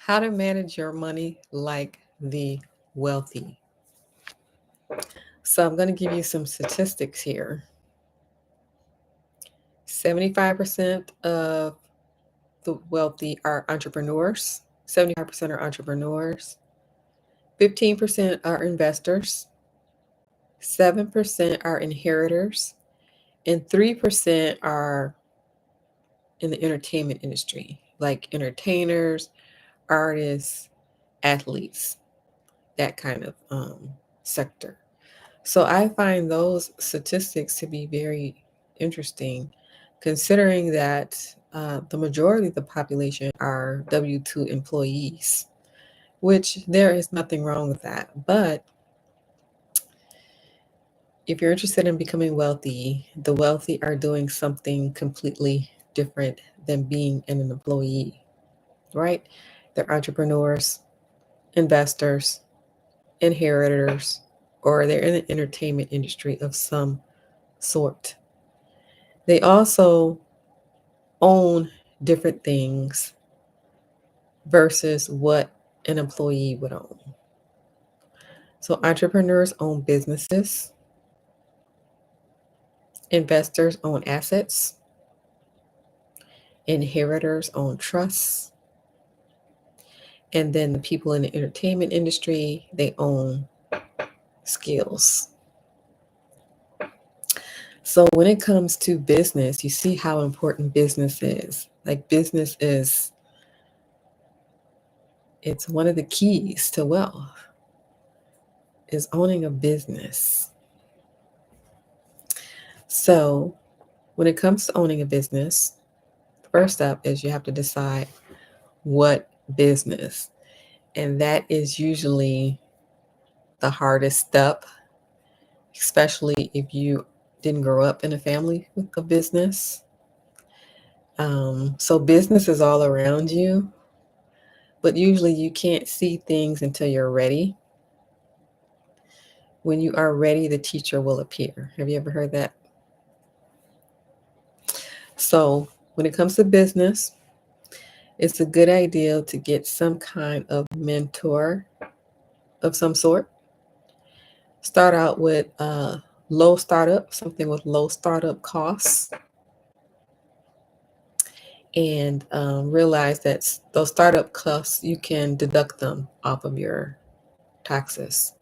How to manage your money like the wealthy. So, I'm going to give you some statistics here. 75% of the wealthy are entrepreneurs, 75% are entrepreneurs, 15% are investors, 7% are inheritors, and 3% are in the entertainment industry, like entertainers, artists, athletes, that kind of sector. So I find those statistics to be very interesting, considering that the majority of the population are W 2 employees, which there is nothing wrong with that. But if you're interested in becoming wealthy, the wealthy are doing something completely different than being an employee, right? They're entrepreneurs, investors, inheritors, or they're in the entertainment industry of some sort. They also own different things versus what an employee would own. So, entrepreneurs own businesses, investors own assets, inheritors own trusts, and then the people in the entertainment industry, they own skills. So, when it comes to business, you see how important business is. Like, business is it's one of the keys to wealth is owning a business. So, when it comes to owning a business, the first step is you have to decide what business. And that is usually the hardest step, especially if you didn't grow up in a family with a business. So, business is all around you, but usually you can't see things until you're ready. When you are ready, the teacher will appear. Have you ever heard that? So, when it comes to business, it's a good idea to get some kind of mentor of some sort. Start out with low startup, something with low startup costs, and realize that those startup costs, you can deduct them off of your taxes.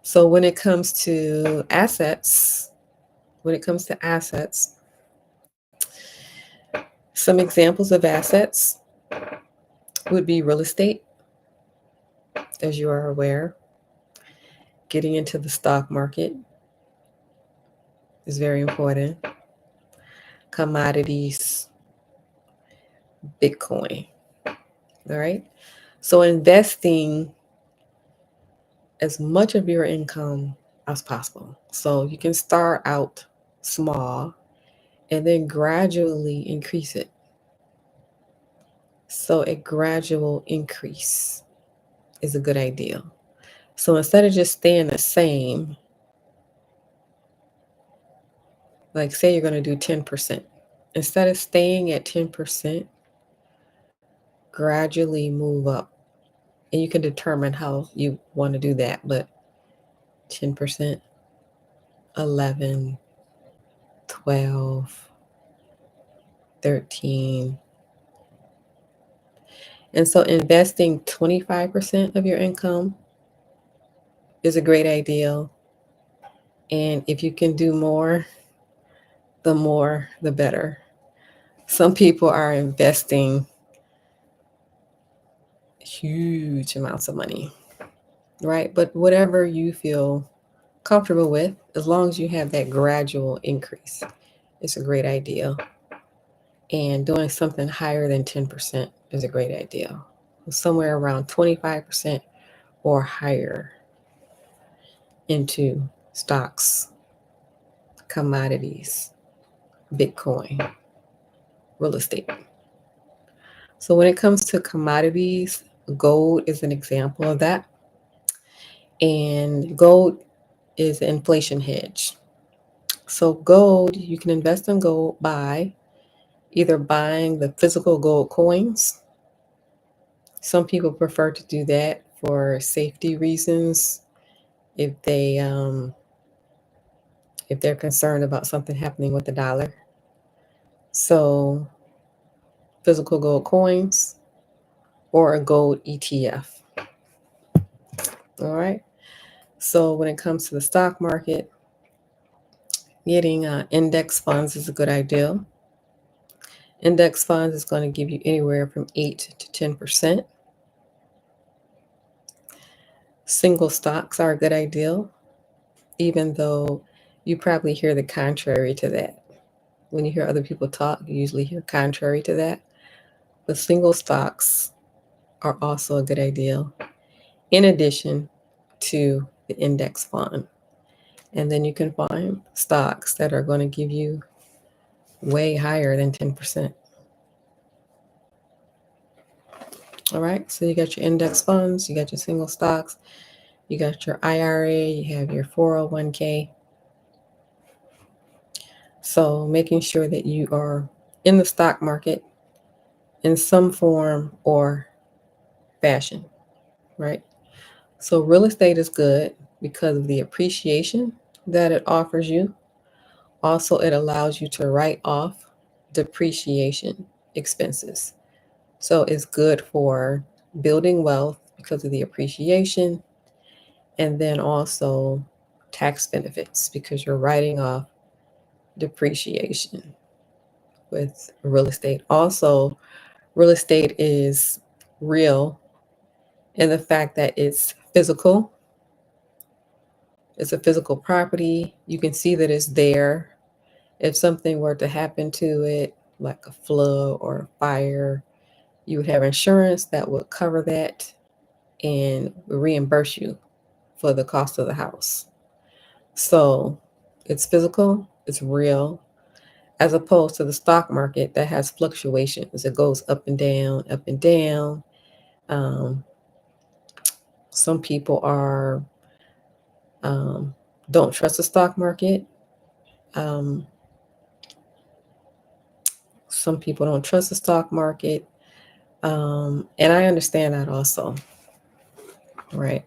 So when it comes to assets, some examples of assets would be real estate, as you are aware. Getting into the stock market is very important. Commodities, Bitcoin. All right. So investing as much of your income as possible. So you can start out small and then gradually increase it. So a gradual increase is a good idea. So instead of just staying the same, like say you're going to do 10%, instead of staying at 10%, gradually move up. And you can determine how you want to do that, but 10%, 11, 12, 13. And so investing 25% of your income is a great idea. And if you can do more, the better. Some people are investing huge amounts of money, right? But whatever you feel comfortable with, as long as you have that gradual increase, it's a great idea. And doing something higher than 10% is a great idea. Somewhere around 25% or higher into stocks, commodities, Bitcoin, real estate. So when it comes to commodities, gold is an example of that. And gold is an inflation hedge. So gold, you can invest in gold by either buying the physical gold coins Some people prefer to do that for safety reasons. If they if they're concerned about something happening with the dollar. So physical gold coins or a gold ETF. All right. So when it comes to the stock market, getting index funds is a good idea. Index funds is going to give you anywhere from 8 to 10%. Single stocks are a good idea, even though you probably hear the contrary to that. When you hear other people talk, you usually hear contrary to that. But single stocks are also a good idea, in addition to the index fund. And then you can find stocks that are going to give you way higher than 10%. All right, so you got your index funds, you got your single stocks, you got your IRA, you have your 401k. So making sure that you are in the stock market in some form or fashion, right? So real estate is good because of the appreciation that it offers you. Also, it allows you to write off depreciation expenses. So it's good for building wealth because of the appreciation, and then also tax benefits because you're writing off depreciation with real estate. Also, real estate is real in the fact that it's physical. It's a physical property. You can see that it's there. If something were to happen to it, like a flood or a fire, you would have insurance that would cover that and reimburse you for the cost of the house. So it's physical, it's real, as opposed to the stock market that has fluctuations. It goes up and down, up and down. Um, some people are don't trust the stock market. Um, some people don't trust the stock market, and I understand that also, right?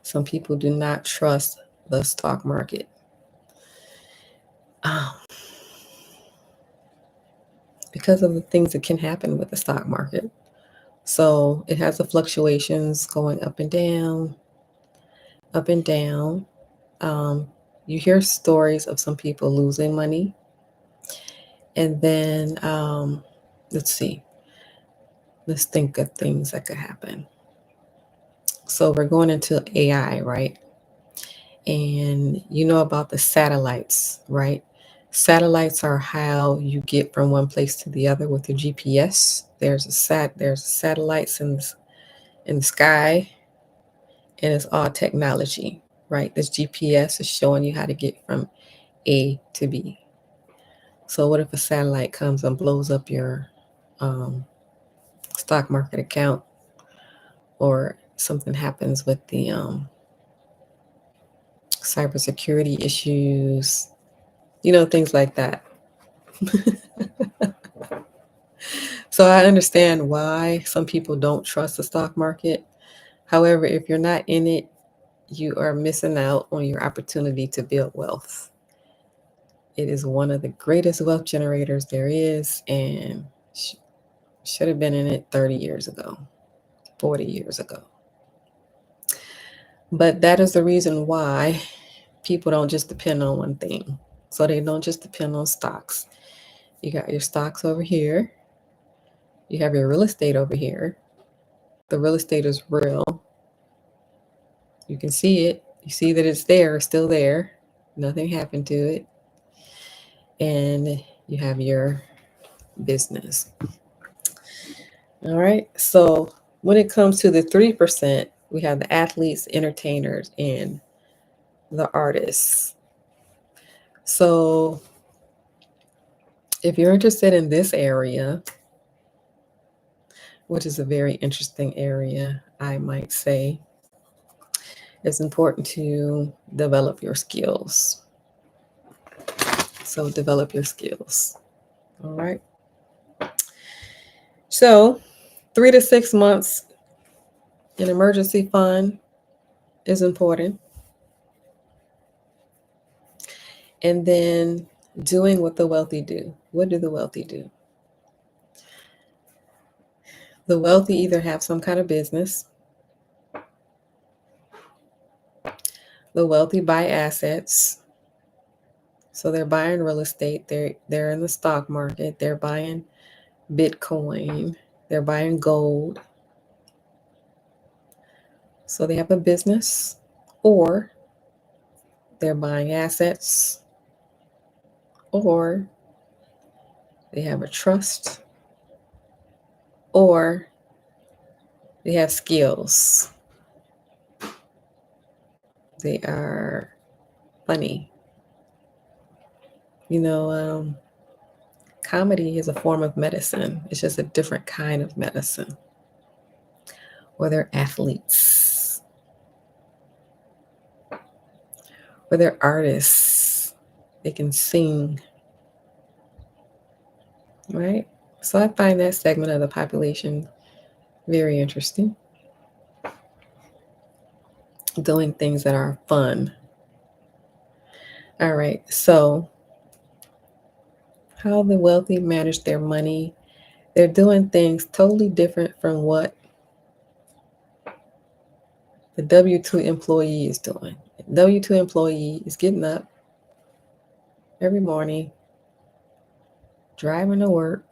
Some people do not trust the stock market um, because of the things that can happen with the stock market. So it has the fluctuations going up and down, up and down. Um, you hear stories of some people losing money. And then, let's see, let's think of things that could happen. So we're going into AI, right? And you know about the satellites, right? Satellites are how you get from one place to the other with your GPS. There's satellites in the sky, and it's all technology, right? This GPS is showing you how to get from A to B. So what if a satellite comes and blows up your um, stock market account, or something happens with the cybersecurity issues, things like that. So I understand why some people don't trust the stock market. However, if you're not in it, you are missing out on your opportunity to build wealth. It is one of the greatest wealth generators there is, and should have been in it 30 years ago, 40 years ago. But that is the reason why people don't just depend on one thing. So they don't just depend on stocks. You got your stocks over here. You have your real estate over here. The real estate is real. You can see it. You see that it's there, it's still there. Nothing happened to it. And you have your business. All right. So when it comes to the 3%, we have the athletes, entertainers, and the artists. So if you're interested in this area, which is a very interesting area, I might say, it's important to develop your skills. So develop your skills. All right. So 3 to 6 months, an emergency fund is important. And then doing what the wealthy do. What do the wealthy do? The wealthy either have some kind of business, the wealthy buy assets. So they're buying real estate, they're in the stock market, they're buying Bitcoin, they're buying gold. So they have a business, or they're buying assets, or they have a trust, or they have skills. They are funny. Comedy is a form of medicine. It's just a different kind of medicine. Or they're athletes. Or they're artists. They can sing. Right? So I find that segment of the population very interesting. Doing things that are fun. All right. So how the wealthy manage their money. They're doing things totally different from what the W-2 employee is doing. W-2 employee is getting up every morning, driving to work,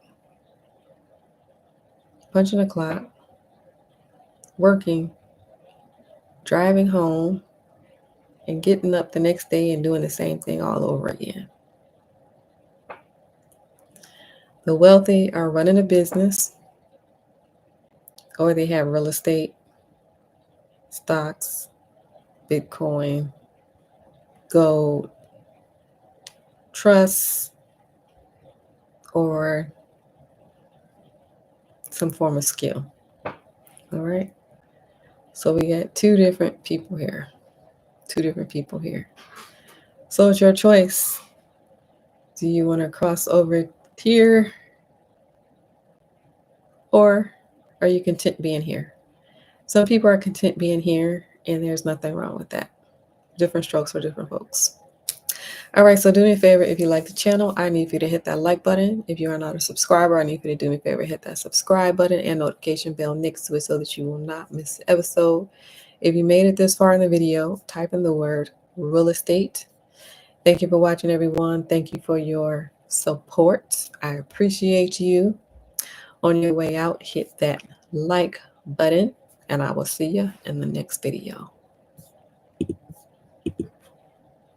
punching a clock, working, driving home, and getting up the next day and doing the same thing all over again. The wealthy are running a business, or they have real estate, stocks, Bitcoin, gold, trusts, or some form of skill. All right. So we got two different people here. So it's your choice. Do you want to cross over here, or are you content being here? Some people are content being here, and there's nothing wrong with that. Different strokes for different folks. All right, so do me a favor. If you like the channel, I need for you to hit that like button. If you are not a subscriber, I need for you to do me a favor, hit that subscribe button and notification bell next to it so that you will not miss an episode. If you made it this far in the video, type in the word real estate. Thank you for watching, everyone. Thank you for your support. I appreciate you. On your way out, hit that like button, and I will see you in the next video.